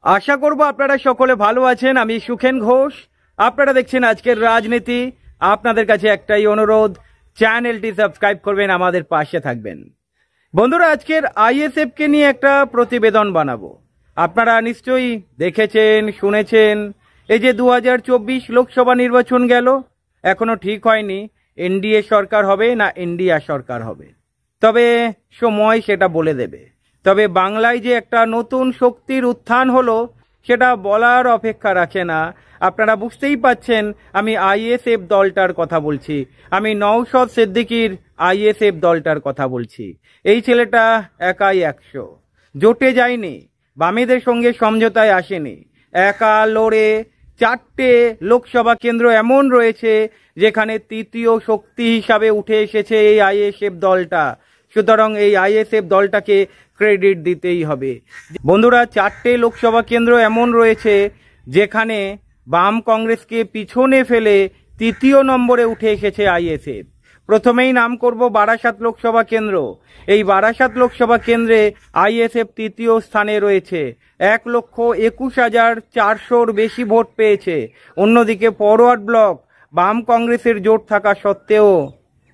আশা করব আপনারা সকলে ভালো আছেন। আমি সুখেন ঘোষ, আপনারা দেখছেন আজকের রাজনীতি। আপনাদের কাছে একটাই অনুরোধ, চ্যানেলটি সাবস্ক্রাইব করবেন, আমাদের পাশে থাকবেন। বন্ধুরা, আজকের আইএসএফ কে নিয়ে একটা প্রতিবেদন বানাবো। আপনারা নিশ্চয়ই দেখেছেন, শুনেছেন, এই যে 2024 লোকসভা নির্বাচন গেল, এখনো ঠিক হয়নি এনডিএ সরকার হবে না ইন্ডিয়া সরকার হবে, তবে সময় সেটা বলে দেবে। তবে বাংলায় যে একটা নতুন শক্তির উত্থান হলো সেটা বলার অপেক্ষা রাখে না। আপনারা বুঝতেই পাচ্ছেন আমি আইএসএফ দলটার কথা বলছি, আমি নওশাদ সিদ্দিকীর আইএসএফ দলটার কথা বলছি। এই ছেলেটা একাই 100, জোটে যায়নি, বামেদের সঙ্গে সমঝোতায় আসেনি, একা লড়ে 4টে লোকসভা কেন্দ্র এমন রয়েছে যেখানে তৃতীয় শক্তি হিসাবে উঠে এসেছে এই আইএসএফ দলটা। সুতরাং এই আইএসএফ দলটাকে ক্রেডিট দিতেই হবে। বন্ধুরা, 4টে লোকসভা কেন্দ্র এমন রয়েছে যেখানে বাম কংগ্রেসকে পিছনে ফেলে তৃতীয় নম্বরে উঠে এসেছে আইএসএফ। প্রথমেই নাম করব বারাসাত লোকসভা কেন্দ্র। এই বারাসাত লোকসভা কেন্দ্রে আইএসএফ তৃতীয় স্থানে রয়েছে, 1,21,400 বেশি ভোট পেয়েছে। অন্যদিকে ফরওয়ার্ড ব্লক বাম কংগ্রেসের জোট থাকা সত্ত্বেও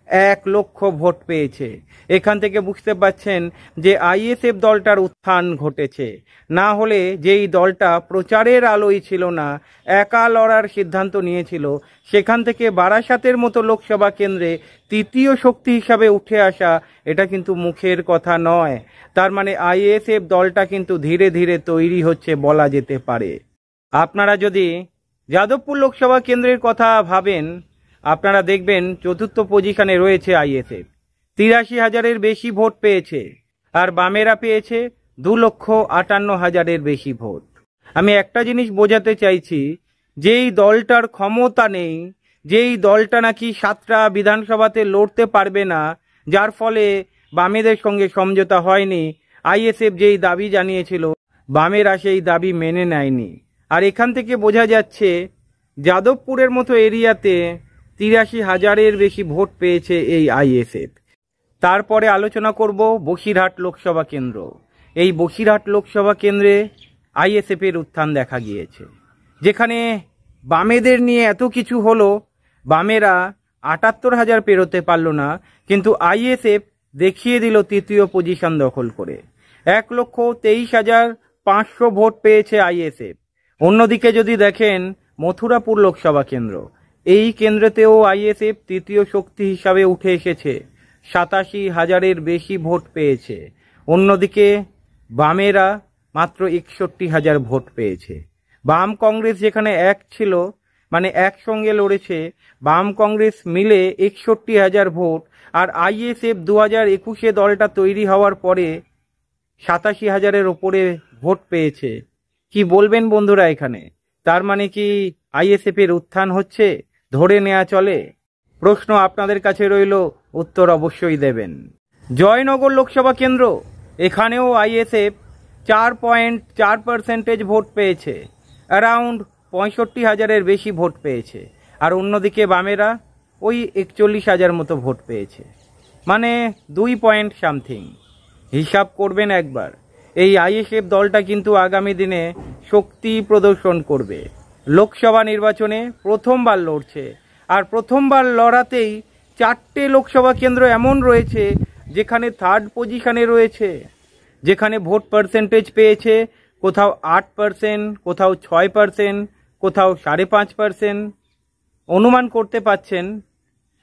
1 লক্ষ ভোট পেয়েছে। এখান থেকে বুঝতে পাচ্ছেন যে আইএসএফ দলটার উত্থান ঘটেছে। না হলে যেই দলটা প্রচারের আলোয় ছিল না, একা লড়ার সিদ্ধান্ত নিয়েছিল, সেখান থেকে বারাসাতের মতো লোকসভা কেন্দ্রে তৃতীয় শক্তি হিসাবে উঠে আসা, এটা কিন্তু মুখের কথা নয়। তার মানে আইএসএফ দলটা কিন্তু ধীরে ধীরে তৈরি হচ্ছে বলা যেতে পারে। আপনারা যদি যাদবপুর লোকসভা কেন্দ্রের কথা ভাবেন, আপনারা দেখবেন 4র্থ পজিশনে রয়েছে আইএসএফ, 83,000-এর বেশি ভোট পেয়েছে। আর বামেরা পেয়েছে 2,58,000-এর বেশি ভোট। আমি একটা জিনিস বোঝাতে চাইছি, যেই দলটার ক্ষমতা নেই, যেই দলটা নাকি 7টা বিধানসভাতে লড়তে পারবে না, যার ফলে বামেদের সঙ্গে সমঝোতা হয়নি, আইএসএফ যেই দাবি জানিয়েছিল বামেরা সেই দাবি মেনে নেয়নি। আর এখান থেকে বোঝা যাচ্ছে যাদবপুরের মতো এরিয়াতে 83,000-এর বেশি ভোট পেয়েছে এই আইএসএফ। তারপরে আলোচনা করব বসিরহাট লোকসভা কেন্দ্র। এই বসিরহাট লোকসভা কেন্দ্রে আইএসএফের উত্থান দেখা গিয়েছে, যেখানে বামেদের নিয়ে এত কিছু হলো, বামেরা 78,000 পেরোতে পারল না, কিন্তু আইএসএফ দেখিয়ে দিল তৃতীয় পজিশন দখল করে। 1,23,500 ভোট পেয়েছে আইএসএফ। অন্যদিকে যদি দেখেন মথুরাপুর লোকসভা কেন্দ্র, এই কেন্দ্রেতেও আইএসএফ তৃতীয় শক্তি হিসাবে উঠে এসেছে, 87,000-এর বেশি ভোট পেয়েছে। অন্যদিকে বামেরা মাত্র 61,000 ভোট পেয়েছে। বাম কংগ্রেস যেখানে এক ছিল, মানে একসঙ্গে লড়েছে, বাম কংগ্রেস মিলে 61,000 ভোট, আর আইএসএফ 2021-এ দলটা তৈরি হওয়ার পরে 87,000-এর ওপরে ভোট পেয়েছে। কি বলবেন বন্ধুরা এখানে? তার মানে কি আইএসএফ এর উত্থান হচ্ছে, ধরে নেওয়া চলে? প্রশ্ন আপনাদের কাছে রইল, উত্তর অবশ্যই দেবেন। জয়নগর লোকসভা কেন্দ্র, এখানেও আইএসএফ 4.4% ভোট পেয়েছে, অ্যারাউন্ড 65,000-এর বেশি ভোট পেয়েছে। আর অন্যদিকে বামেরা ওই 41,000 মতো ভোট পেয়েছে, মানে 2 পয়েন্ট সামথিং। হিসাব করবেন একবার। এই আইএসএফ দলটা কিন্তু আগামী দিনে শক্তি প্রদর্শন করবে। লোকসভা নির্বাচনে প্রথমবার লড়ছে, আর প্রথমবার লড়াতেই 4টে লোকসভা কেন্দ্র এমন রয়েছে যেখানে 3rd পজিশনে রয়েছে, যেখানে ভোট পার্সেন্টেজ পেয়েছে কোথাও 8%, কোথাও 6%, কোথাও 5.5%। অনুমান করতে পাচ্ছেন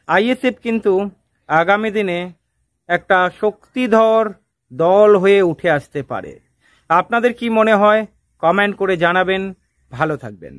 আইএসএফ কিন্তু আগামী দিনে একটা শক্তিধর দল হয়ে উঠে আসতে পারে। আপনাদের কি মনে হয়? কমেন্ট করে জানাবেন। ভালো থাকবেন।